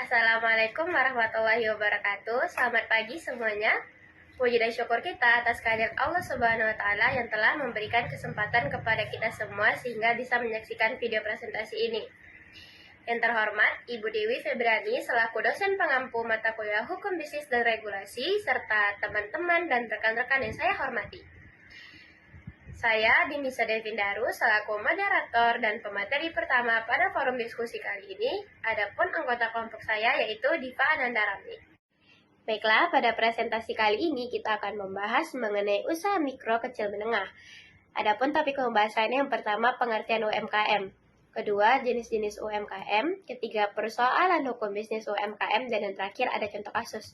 Assalamualaikum warahmatullahi wabarakatuh. Selamat pagi semuanya. Puji dan syukur kita atas kehadiran Allah Subhanahu wa taala yang telah memberikan kesempatan kepada kita semua sehingga bisa menyaksikan video presentasi ini. Yang terhormat, Ibu Dewi Febriani selaku dosen pengampu mata kuliah Hukum Bisnis dan Regulasi serta teman-teman dan rekan-rekan yang saya hormati. Saya Dinisa Devindaru selaku moderator dan pemateri pertama pada forum diskusi kali ini. Adapun anggota kelompok saya yaitu Diva Ananda Ramli. Baiklah, pada presentasi kali ini kita akan membahas mengenai usaha mikro kecil menengah. Adapun topik pembahasannya yang pertama pengertian UMKM, kedua jenis-jenis UMKM, ketiga persoalan hukum bisnis UMKM, dan yang terakhir ada contoh kasus.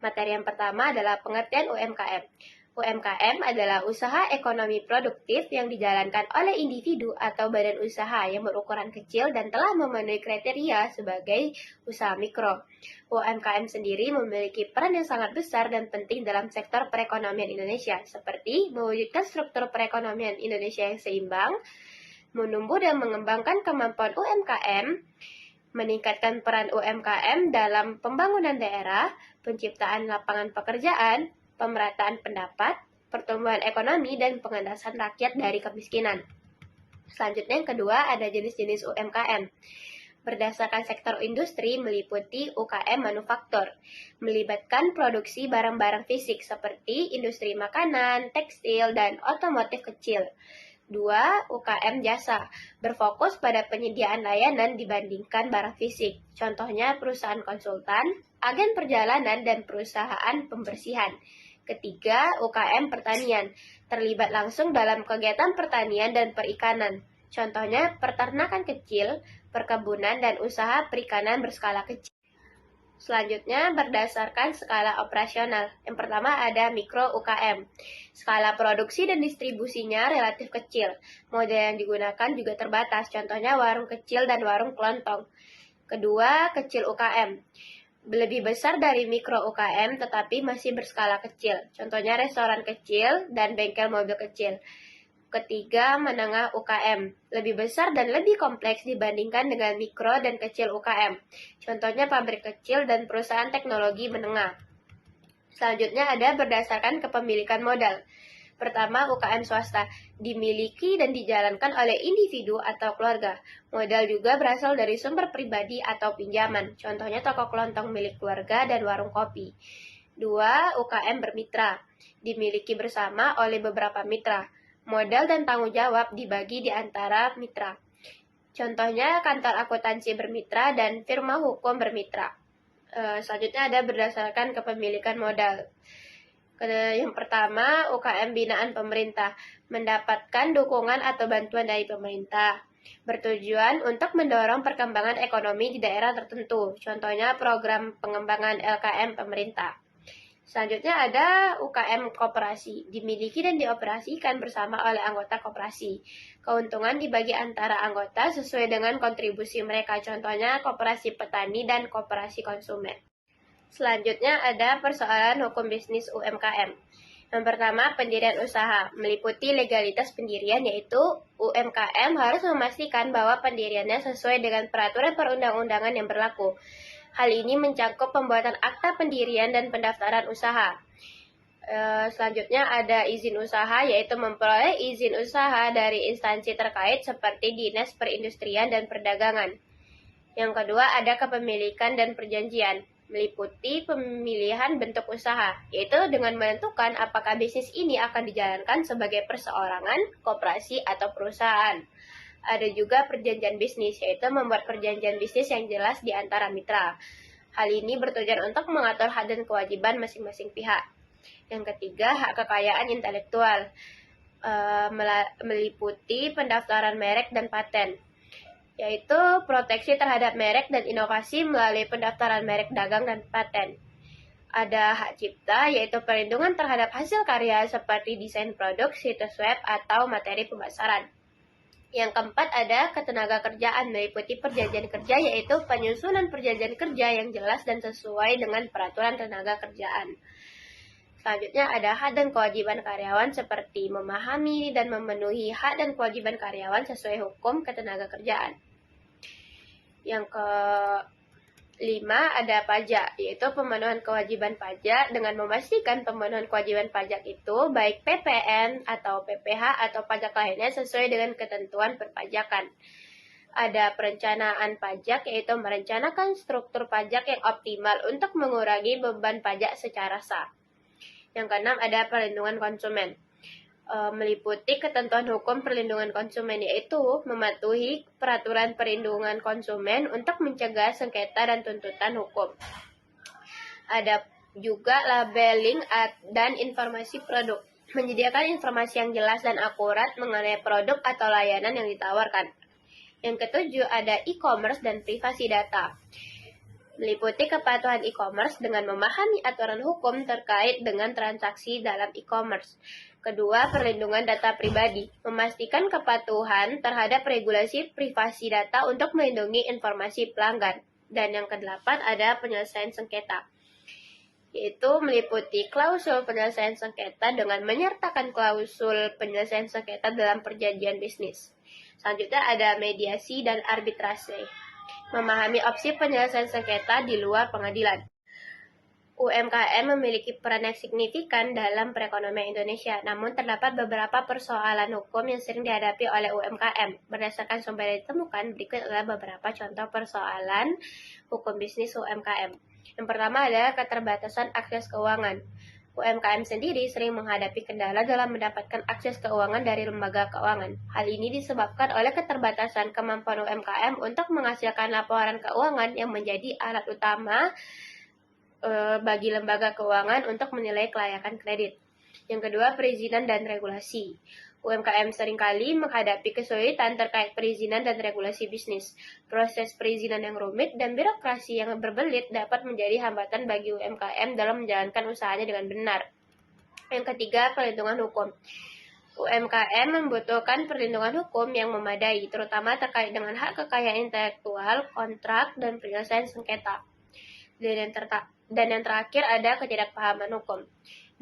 Materi yang pertama adalah pengertian UMKM. UMKM adalah usaha ekonomi produktif yang dijalankan oleh individu atau badan usaha yang berukuran kecil dan telah memenuhi kriteria sebagai usaha mikro. UMKM sendiri memiliki peran yang sangat besar dan penting dalam sektor perekonomian Indonesia, seperti mewujudkan struktur perekonomian Indonesia yang seimbang, menumbuh dan mengembangkan kemampuan UMKM, meningkatkan peran UMKM dalam pembangunan daerah, penciptaan lapangan pekerjaan, pemerataan pendapat, pertumbuhan ekonomi, dan pengendasan rakyat dari kemiskinan. Selanjutnya yang kedua ada jenis-jenis UMKM. Berdasarkan sektor industri meliputi UKM manufaktur, melibatkan produksi barang-barang fisik seperti industri makanan, tekstil, dan otomotif kecil. 2. UKM jasa, berfokus pada penyediaan layanan dibandingkan barang fisik. Contohnya perusahaan konsultan, agen perjalanan, dan perusahaan pembersihan. Ketiga, UKM pertanian, terlibat langsung dalam kegiatan pertanian dan perikanan. Contohnya peternakan kecil, perkebunan, dan usaha perikanan berskala kecil. Selanjutnya, berdasarkan skala operasional. Yang pertama ada mikro UKM. Skala produksi dan distribusinya relatif kecil. Model yang digunakan juga terbatas, contohnya warung kecil dan warung kelontong. Kedua, kecil UKM. Lebih besar dari mikro UKM tetapi masih berskala kecil. Contohnya restoran kecil dan bengkel mobil kecil. Ketiga, menengah UKM. Lebih besar dan lebih kompleks dibandingkan dengan mikro dan kecil UKM. Contohnya pabrik kecil dan perusahaan teknologi menengah. Selanjutnya ada berdasarkan kepemilikan modal. Pertama, UKM swasta, dimiliki dan dijalankan oleh individu atau keluarga. Modal juga berasal dari sumber pribadi atau pinjaman, contohnya toko kelontong milik keluarga dan warung kopi. 2. UKM bermitra, dimiliki bersama oleh beberapa mitra. Modal dan tanggung jawab dibagi di antara mitra. Contohnya kantor akuntansi bermitra dan firma hukum bermitra. Selanjutnya ada berdasarkan kepemilikan modal. Yang pertama, UKM binaan pemerintah, mendapatkan dukungan atau bantuan dari pemerintah, bertujuan untuk mendorong perkembangan ekonomi di daerah tertentu, contohnya program pengembangan LKM pemerintah. Selanjutnya ada UKM koperasi, dimiliki dan dioperasikan bersama oleh anggota koperasi. Keuntungan dibagi antara anggota sesuai dengan kontribusi mereka, contohnya koperasi petani dan koperasi konsumen. Selanjutnya ada persoalan hukum bisnis UMKM. Yang pertama, pendirian usaha, meliputi legalitas pendirian, yaitu UMKM harus memastikan bahwa pendiriannya sesuai dengan peraturan perundang-undangan yang berlaku. Hal ini mencakup pembuatan akta pendirian dan pendaftaran usaha. Selanjutnya ada izin usaha, yaitu memperoleh izin usaha dari instansi terkait seperti Dinas Perindustrian dan Perdagangan. Yang kedua ada kepemilikan dan perjanjian, meliputi pemilihan bentuk usaha, yaitu dengan menentukan apakah bisnis ini akan dijalankan sebagai perseorangan, koperasi, atau perusahaan. Ada juga perjanjian bisnis, yaitu membuat perjanjian bisnis yang jelas di antara mitra. Hal ini bertujuan untuk mengatur hak dan kewajiban masing-masing pihak. Yang ketiga, hak kekayaan intelektual, meliputi pendaftaran merek dan paten, yaitu proteksi terhadap merek dan inovasi melalui pendaftaran merek dagang dan paten. Ada hak cipta, yaitu perlindungan terhadap hasil karya seperti desain produk, situs web, atau materi pemasaran. Yang keempat ada ketenagakerjaan, meliputi perjanjian kerja, yaitu penyusunan perjanjian kerja yang jelas dan sesuai dengan peraturan tenaga kerjaan. Selanjutnya ada hak dan kewajiban karyawan seperti memahami dan memenuhi hak dan kewajiban karyawan sesuai hukum ketenagakerjaan. Yang 5. Ada pajak, yaitu pemenuhan kewajiban pajak dengan memastikan pemenuhan kewajiban pajak itu baik PPN atau PPH atau pajak lainnya sesuai dengan ketentuan perpajakan. Ada perencanaan pajak, yaitu merencanakan struktur pajak yang optimal untuk mengurangi beban pajak secara sah. Yang keenam, ada perlindungan konsumen. Meliputi ketentuan hukum perlindungan konsumen, yaitu mematuhi peraturan perlindungan konsumen untuk mencegah sengketa dan tuntutan hukum. Ada juga labeling dan informasi produk, menyediakan informasi yang jelas dan akurat mengenai produk atau layanan yang ditawarkan. Yang ketujuh, ada e-commerce dan privasi data. Meliputi kepatuhan e-commerce dengan memahami aturan hukum terkait dengan transaksi dalam e-commerce. Kedua, perlindungan data pribadi. Memastikan kepatuhan terhadap regulasi privasi data untuk melindungi informasi pelanggan. Dan yang kedelapan, ada penyelesaian sengketa, yaitu meliputi klausul penyelesaian sengketa dengan menyertakan klausul penyelesaian sengketa dalam perjanjian bisnis. Selanjutnya ada mediasi dan arbitrase. Memahami opsi penyelesaian sengketa di luar pengadilan. UMKM memiliki peran yang signifikan dalam perekonomian Indonesia, namun terdapat beberapa persoalan hukum yang sering dihadapi oleh UMKM. Berdasarkan sumber yang ditemukan, berikut adalah beberapa contoh persoalan hukum bisnis UMKM. Yang pertama adalah keterbatasan akses keuangan. UMKM sendiri sering menghadapi kendala dalam mendapatkan akses keuangan dari lembaga keuangan. Hal ini disebabkan oleh keterbatasan kemampuan UMKM untuk menghasilkan laporan keuangan yang menjadi alat utama bagi lembaga keuangan untuk menilai kelayakan kredit. Yang kedua, perizinan dan regulasi. UMKM seringkali menghadapi kesulitan terkait perizinan dan regulasi bisnis. Proses perizinan yang rumit dan birokrasi yang berbelit dapat menjadi hambatan bagi UMKM dalam menjalankan usahanya dengan benar. Yang ketiga, perlindungan hukum. UMKM membutuhkan perlindungan hukum yang memadai, terutama terkait dengan hak kekayaan intelektual, kontrak, dan penyelesaian sengketa. Dan yang terakhir ada ketidakpahaman hukum.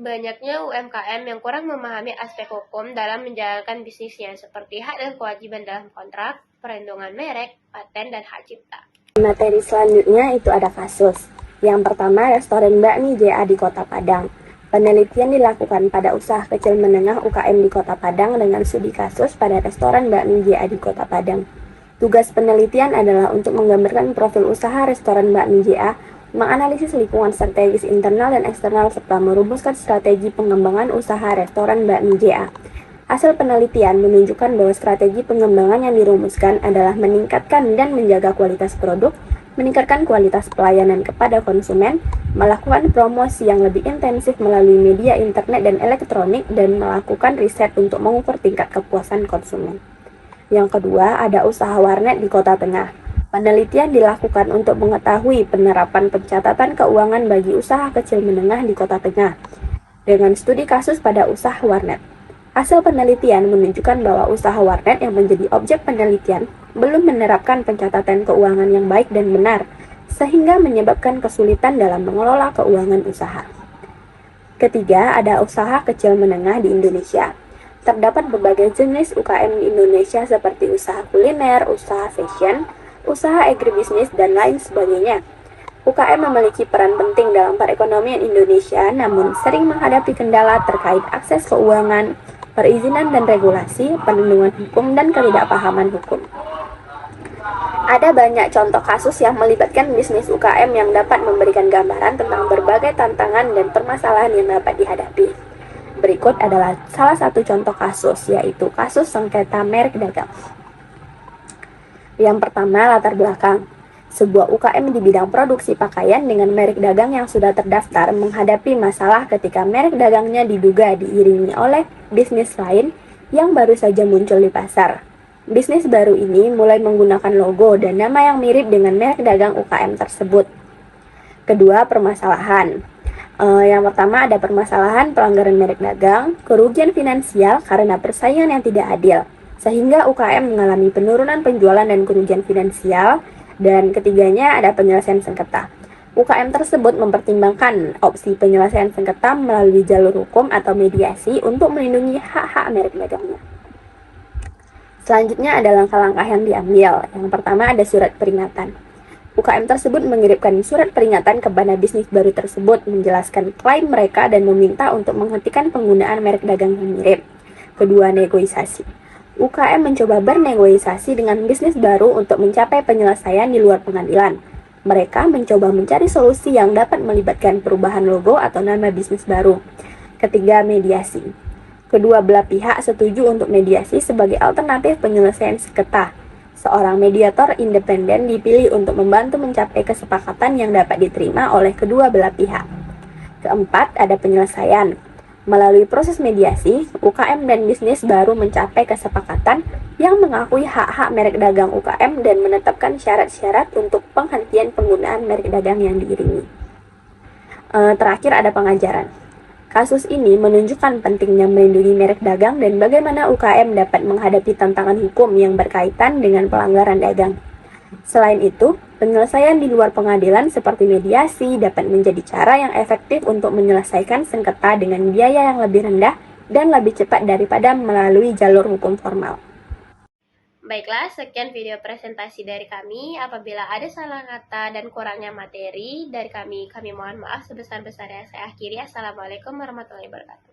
Banyaknya UMKM yang kurang memahami aspek hukum dalam menjalankan bisnisnya, seperti hak dan kewajiban dalam kontrak, perlindungan merek, paten, dan hak cipta. Materi selanjutnya itu ada kasus. Yang pertama, restoran bakmi JA di Kota Padang. Penelitian dilakukan pada usaha kecil menengah UKM di Kota Padang dengan studi kasus pada restoran bakmi JA di Kota Padang. Tugas penelitian adalah untuk menggambarkan profil usaha restoran bakmi JA, menganalisis lingkungan strategis internal dan eksternal, serta merumuskan strategi pengembangan usaha restoran bakmi JA. Hasil penelitian menunjukkan bahwa strategi pengembangan yang dirumuskan adalah meningkatkan dan menjaga kualitas produk, meningkatkan kualitas pelayanan kepada konsumen, melakukan promosi yang lebih intensif melalui media internet dan elektronik, dan melakukan riset untuk mengukur tingkat kepuasan konsumen. Yang kedua, ada usaha warnet di Kota Tengah. Penelitian dilakukan untuk mengetahui penerapan pencatatan keuangan bagi usaha kecil menengah di Kota Tengah dengan studi kasus pada usaha warnet. Hasil penelitian menunjukkan bahwa usaha warnet yang menjadi objek penelitian belum menerapkan pencatatan keuangan yang baik dan benar, sehingga menyebabkan kesulitan dalam mengelola keuangan usaha. Ketiga, ada usaha kecil menengah di Indonesia. Terdapat berbagai jenis UKM di Indonesia seperti usaha kuliner, usaha fashion, usaha agribisnis, dan lain sebagainya. UKM memiliki peran penting dalam perekonomian Indonesia, namun sering menghadapi kendala terkait akses keuangan, perizinan dan regulasi, perlindungan hukum, dan ketidakpahaman hukum. Ada banyak contoh kasus yang melibatkan bisnis UKM yang dapat memberikan gambaran tentang berbagai tantangan dan permasalahan yang dapat dihadapi. Berikut adalah salah satu contoh kasus, yaitu kasus sengketa merek dagang. Yang pertama, latar belakang. Sebuah UKM di bidang produksi pakaian dengan merek dagang yang sudah terdaftar menghadapi masalah ketika merek dagangnya diduga diiringi oleh bisnis lain yang baru saja muncul di pasar. Bisnis baru ini mulai menggunakan logo dan nama yang mirip dengan merek dagang UKM tersebut. Kedua, permasalahan. Yang pertama, ada permasalahan pelanggaran merek dagang, kerugian finansial karena persaingan yang tidak adil, sehingga UKM mengalami penurunan penjualan dan kerugian finansial. Dan ketiganya, ada penyelesaian sengketa. UKM tersebut mempertimbangkan opsi penyelesaian sengketa melalui jalur hukum atau mediasi untuk melindungi hak-hak merek dagangnya. Selanjutnya ada langkah-langkah yang diambil. Yang pertama, ada surat peringatan. UKM tersebut mengirimkan surat peringatan kepada bisnis baru tersebut, menjelaskan klaim mereka dan meminta untuk menghentikan penggunaan merek dagang yang mirip. Kedua, negosiasi. UKM mencoba bernegosiasi dengan bisnis baru untuk mencapai penyelesaian di luar pengadilan. Mereka mencoba mencari solusi yang dapat melibatkan perubahan logo atau nama bisnis baru. Ketiga, mediasi. Kedua belah pihak setuju untuk mediasi sebagai alternatif penyelesaian sengketa. Seorang mediator independen dipilih untuk membantu mencapai kesepakatan yang dapat diterima oleh kedua belah pihak. Keempat, ada penyelesaian. Melalui proses mediasi, UKM dan bisnis baru mencapai kesepakatan yang mengakui hak-hak merek dagang UKM dan menetapkan syarat-syarat untuk penghentian penggunaan merek dagang yang diiringi. Terakhir, ada pengajaran. Kasus ini menunjukkan pentingnya melindungi merek dagang dan bagaimana UKM dapat menghadapi tantangan hukum yang berkaitan dengan pelanggaran dagang. Selain itu, penyelesaian di luar pengadilan seperti mediasi dapat menjadi cara yang efektif untuk menyelesaikan sengketa dengan biaya yang lebih rendah dan lebih cepat daripada melalui jalur hukum formal. Baiklah, sekian video presentasi dari kami. Apabila ada salah kata dan kurangnya materi dari kami mohon maaf sebesar-besarnya. Saya akhiri. Assalamualaikum warahmatullahi wabarakatuh.